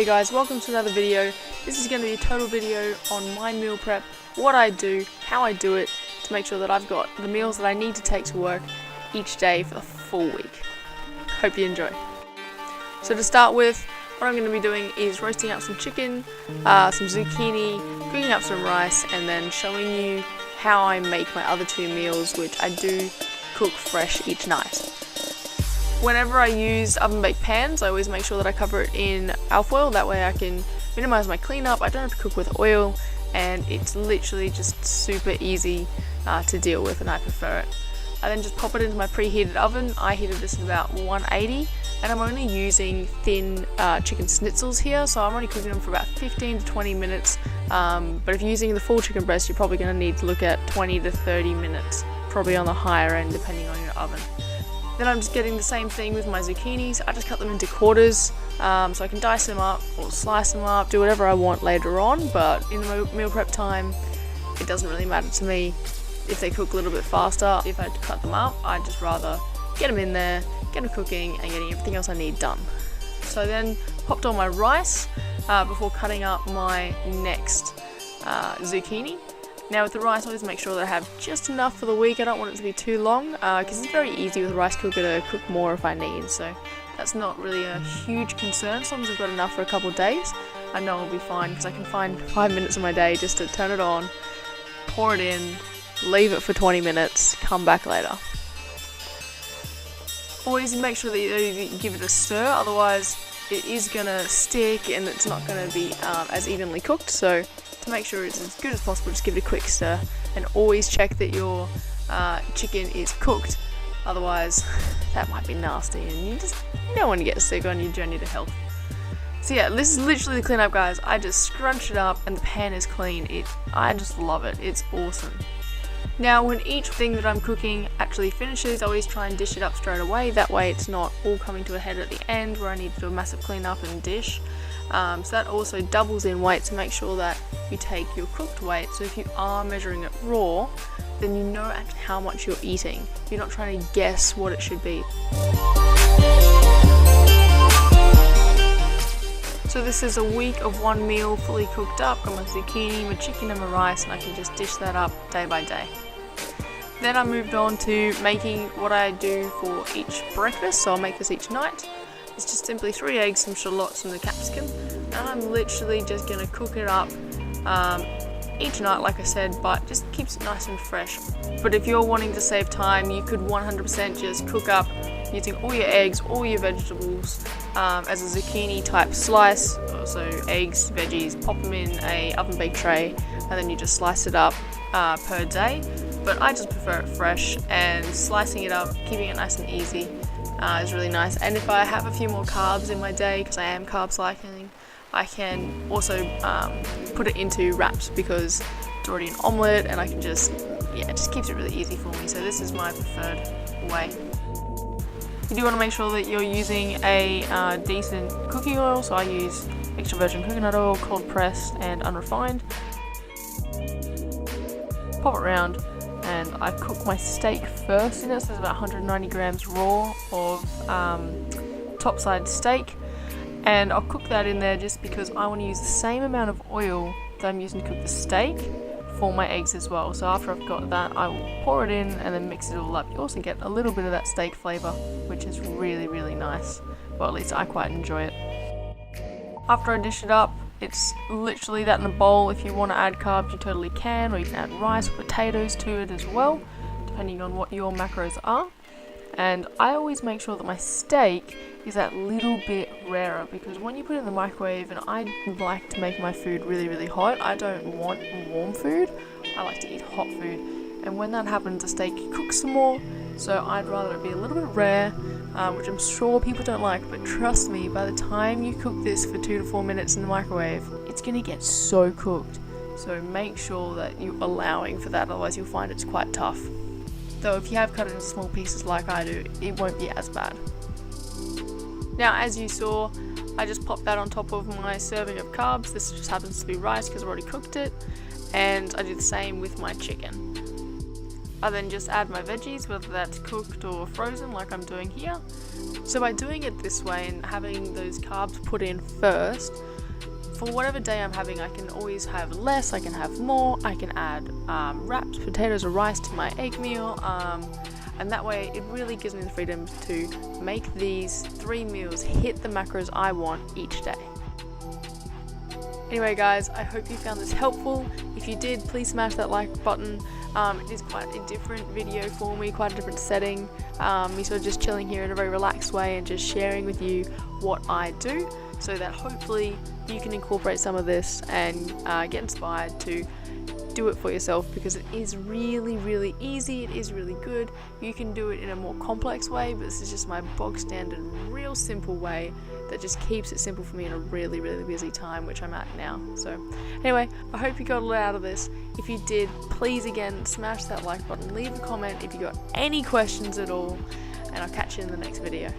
G'day guys, welcome to another video. This is going to be a total video on my meal prep, what I do, how I do it, to make sure that I've got the meals that I need to take to work each day for the full week. Hope you enjoy. So to start with, what I'm going to be doing is roasting up some chicken, some zucchini, cooking up some rice, and then showing you how I make my other two meals, which I do cook fresh each night. Whenever I use oven baked pans, I always make sure that I cover it in alfoil, that way I can minimize my cleanup, I don't have to cook with oil, and it's literally just super easy to deal with, and I prefer it. I then just pop it into my preheated oven. I heated this at about 180, and I'm only using thin chicken schnitzels here, so I'm only cooking them for about 15 to 20 minutes, but if you're using the full chicken breast, you're probably going to need to look at 20 to 30 minutes, probably on the higher end depending on your oven. Then I'm just getting the same thing with my zucchinis. I just cut them into quarters, so I can dice them up or slice them up, do whatever I want later on, but in the meal prep time, it doesn't really matter to me if they cook a little bit faster. If I had to cut them up, I'd just rather get them in there, get them cooking, and getting everything else I need done. So I then popped on my rice before cutting up my next zucchini. Now with the rice, I always make sure that I have just enough for the week. I don't want it to be too long because it's very easy with a rice cooker to cook more if I need, so that's not really a huge concern. As long as I've got enough for a couple of days, I know I'll be fine because I can find 5 minutes of my day just to turn it on, pour it in, leave it for 20 minutes, come back later. Always make sure that you give it a stir, otherwise it is going to stick and it's not going to be as evenly cooked. So to make sure it's as good as possible, just give it a quick stir, and always check that your chicken is cooked, otherwise that might be nasty and you don't want to get sick on your journey to health. So yeah, this is literally the cleanup, guys. I just scrunch it up and the pan is clean. I just love it, it's awesome. Now when each thing that I'm cooking actually finishes, I always try and dish it up straight away, that way it's not all coming to a head at the end where I need to do a massive cleanup and dish. So that also doubles in weight, to make sure that you take your cooked weight, so if you are measuring it raw, then you know actually how much you're eating. You're not trying to guess what it should be. So this is a week of one meal fully cooked up. Got my zucchini, my chicken and my rice, and I can just dish that up day by day. Then I moved on to making what I do for each breakfast, so I'll make this each night. It's just simply 3 eggs, some shallots and the capsicum, and I'm literally just going to cook it up each night, like I said, but just keeps it nice and fresh. But if you're wanting to save time, you could 100% just cook up using all your eggs, all your vegetables as a zucchini type slice. So eggs, veggies, pop them in a oven baked tray, and then you just slice it up per day. But I just prefer it fresh, and slicing it up, keeping it nice and easy is really nice. And if I have a few more carbs in my day, because I am carb cycling, I can also put it into wraps because it's already an omelette, and I can just, it just keeps it really easy for me. So this is my preferred way. You do want to make sure that you're using a decent cooking oil, so I use extra virgin coconut oil, cold pressed and unrefined. Pop it around, and I cook my steak first in it, so there's about 190 grams raw of topside steak, and I'll cook that in there just because I want to use the same amount of oil that I'm using to cook the steak for my eggs as well. So after I've got that, I will pour it in and then mix it all up. You also get a little bit of that steak flavour, which is really, really nice. Well, at least I quite enjoy it. After I dish it up, it's literally that in a bowl. If you want to add carbs, you totally can, or you can add rice or potatoes to it as well, depending on what your macros are. And I always make sure that my steak is that little bit rarer, because when you put it in the microwave, and I like to make my food really, really hot, I don't want warm food, I like to eat hot food, and when that happens, the steak cooks some more, so I'd rather it be a little bit rare, which I'm sure people don't like, but trust me, by the time you cook this for 2 to 4 minutes in the microwave, it's going to get so cooked. So make sure that you're allowing for that, otherwise you'll find it's quite tough. Though if you have cut it into small pieces like I do, it won't be as bad. Now, as you saw, I just popped that on top of my serving of carbs. This just happens to be rice because I've already cooked it, and I do the same with my chicken. I then just add my veggies, whether that's cooked or frozen like I'm doing here. So by doing it this way and having those carbs put in first, for whatever day I'm having, I can always have less, I can have more, I can add wraps, potatoes or rice to my egg meal, and that way it really gives me the freedom to make these 3 meals hit the macros I want each day. Anyway guys, I hope you found this helpful. If you did, please smash that like button. It is quite a different video for me, quite a different setting. Me sort of just chilling here in a very relaxed way and just sharing with you what I do, so that hopefully you can incorporate some of this and get inspired to do it for yourself, because it is really, really easy. It is really good. You can do it in a more complex way, but this is just my bog standard, real simple way that just keeps it simple for me in a really, really busy time, which I'm at now. So anyway, I hope you got a lot out of this. If you did, please again smash that like button, leave a comment if you got any questions at all, and I'll catch you in the next video.